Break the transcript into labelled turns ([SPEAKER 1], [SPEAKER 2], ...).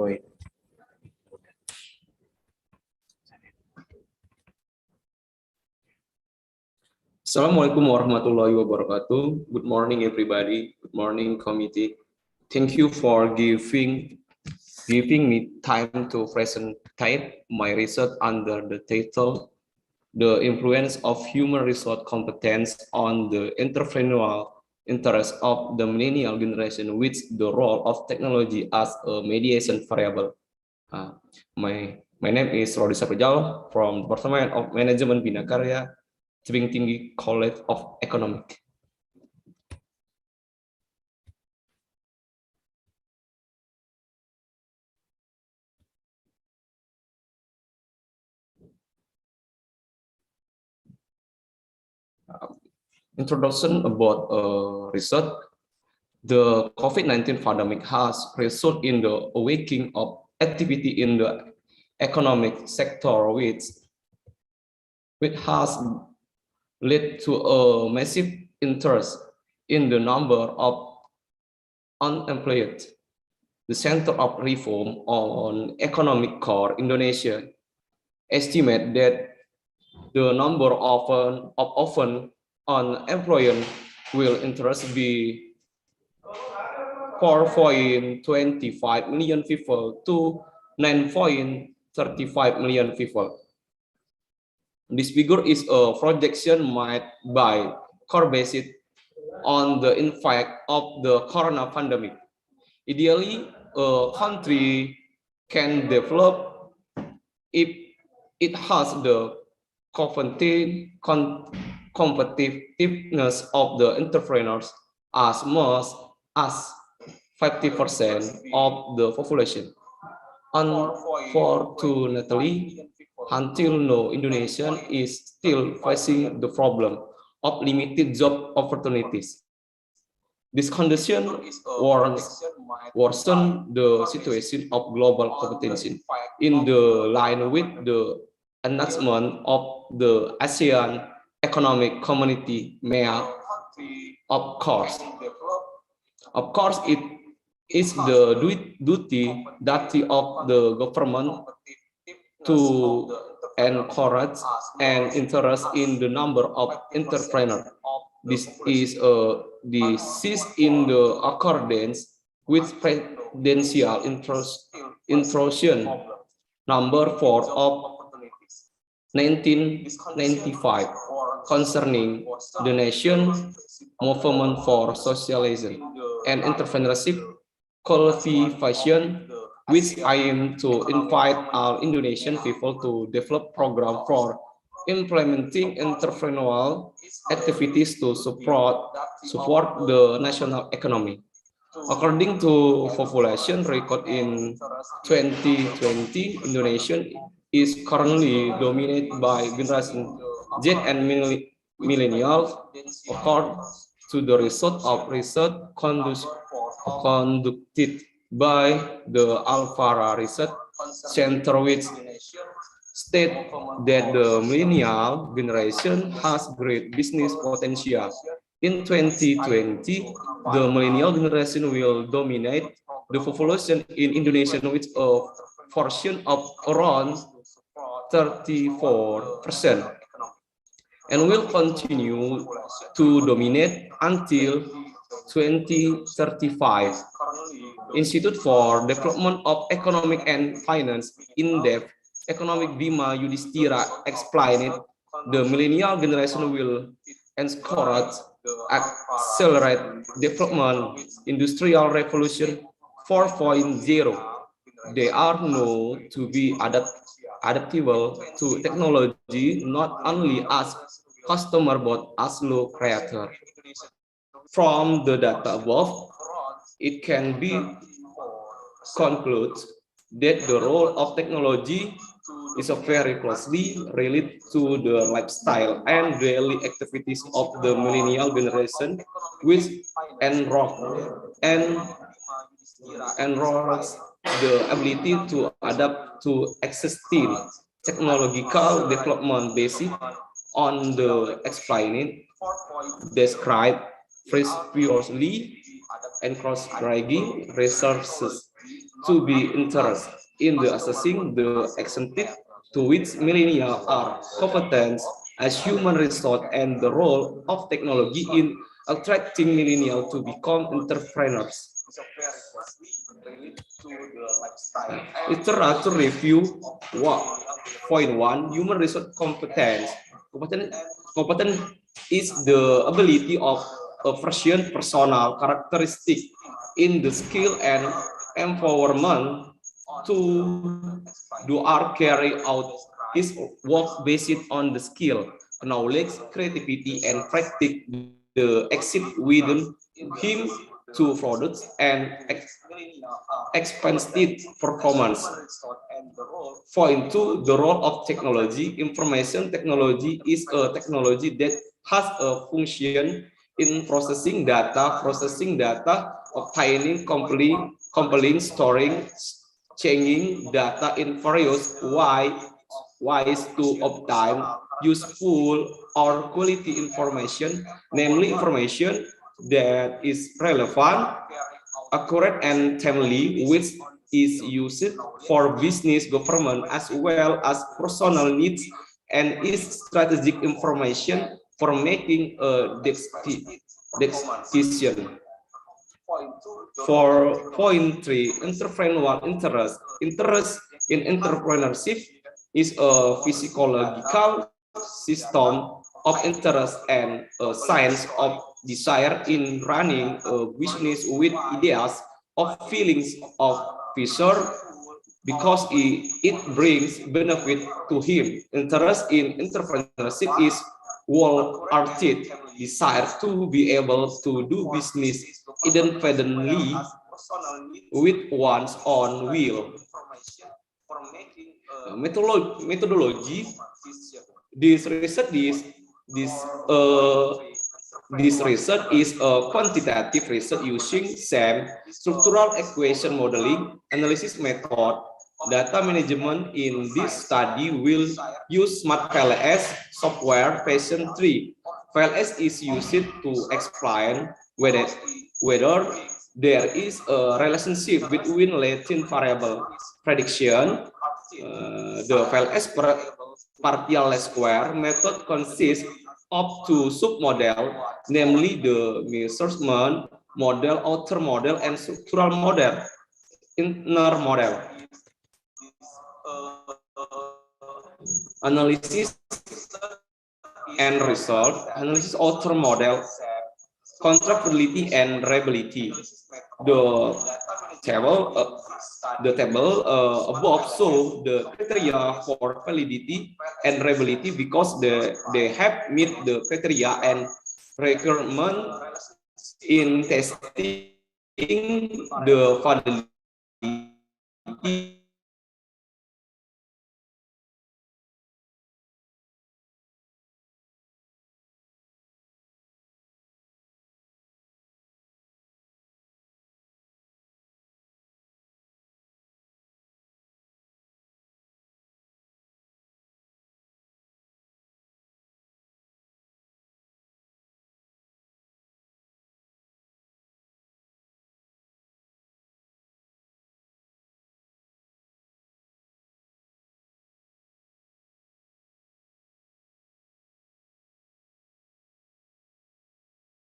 [SPEAKER 1] Wait. Assalamualaikum warahmatullahi wabarakatuh. Good morning, everybody. Good morning, committee. Thank you for giving me time to present my research under the title "The Influence of Human Resource Competence on the Entrepreneurial Interest of the Millennial Generation with the Role of Technology as a Mediation Variable." Uh, my name is Rodi Sapejal from Department of Management Bina Karya, Tebing Tinggi College of Economics. Introduction about research. The COVID-19 pandemic has resulted in the awakening of activity in the economic sector, which has led to a massive interest in the number of unemployed. The Center of Reform on Economic Core Indonesia estimate that the number of often unemployed will interest be 4.25 million people to 9.35 million people. This figure is a projection made by core based on the impact of the corona pandemic. Ideally, a country can develop if it has the competitiveness of the entrepreneurs as much as 50% of the population. Unfortunately, until now, Indonesia is still facing the problem of limited job opportunities. This condition worsen the situation of global competition in the line with the announcement of the ASEAN Economic Community MEA. Of course, it is the duty of the government to encourage and interest in the number of entrepreneurs. This is a disease in the accordance with presidential instruction number 4 of 1995 concerning the nation movement for socialism and entrepreneurship qualification, which aim to invite all Indonesian people to develop program for implementing entrepreneurial activities to support the national economy. According to population record in 2020, Indonesia is currently dominated by generation Z and millennials, according to the result of research conducted by the Alvara Research Center, which state that the millennial generation has great business potential. In 2020, the millennial generation will dominate the population in Indonesia with a portion of around 34% and will continue to dominate until 2035. Institute for Development of Economic and Finance in-depth economic Bima Yudhistira explained the millennial generation will encourage accelerate development industrial revolution 4.0. They are known to be adaptable to technology not only as customer but as low creator. From the data above, it can be concluded that the role of technology is very closely related to the lifestyle and daily activities of the millennial generation, which enrolls the ability to adapt to existing technological development based on the explained described previously and cross-dragging resources to be interested in the assessing the extent to which millennials are competent as human resource and the role of technology in attracting millennials to become entrepreneurs. Literature review what point one, human resource competence. Competence is the ability of a person personal characteristic in the skill and empowerment to do or carry out his work based on the skill, knowledge, creativity, and practice the exit within him to produce and expansive performance. Point two, the role of technology. Information technology is a technology that has a function in processing data, obtaining, compiling, storing, changing data in various ways to obtain useful or quality information, namely information that is relevant, accurate, and timely, which is used for business, government, as well as personal needs, and is strategic information for making a decision. For point three, entrepreneurial interest. Interest in entrepreneurship is a physiological system of interest and a science of desire in running a business with ideas of feelings of pleasure because it brings benefit to him. Interest in entrepreneurship is wholehearted desire to be able to do business independently with one's own will. Methodology. This research this research is a quantitative research using SAM, structural equation modeling, analysis method. Data management in this study will use Smart VLS software version 3. VLS is used to explain whether there is a relationship between latent variable prediction. The VLS partial square method consists of two submodels, namely the measurement model, outer model, and structural model, inner model. Analysis and result. Analysis outer model, contractability and reliability. The table above show the criteria for validity and reliability because they have meet the criteria and requirement in testing the validity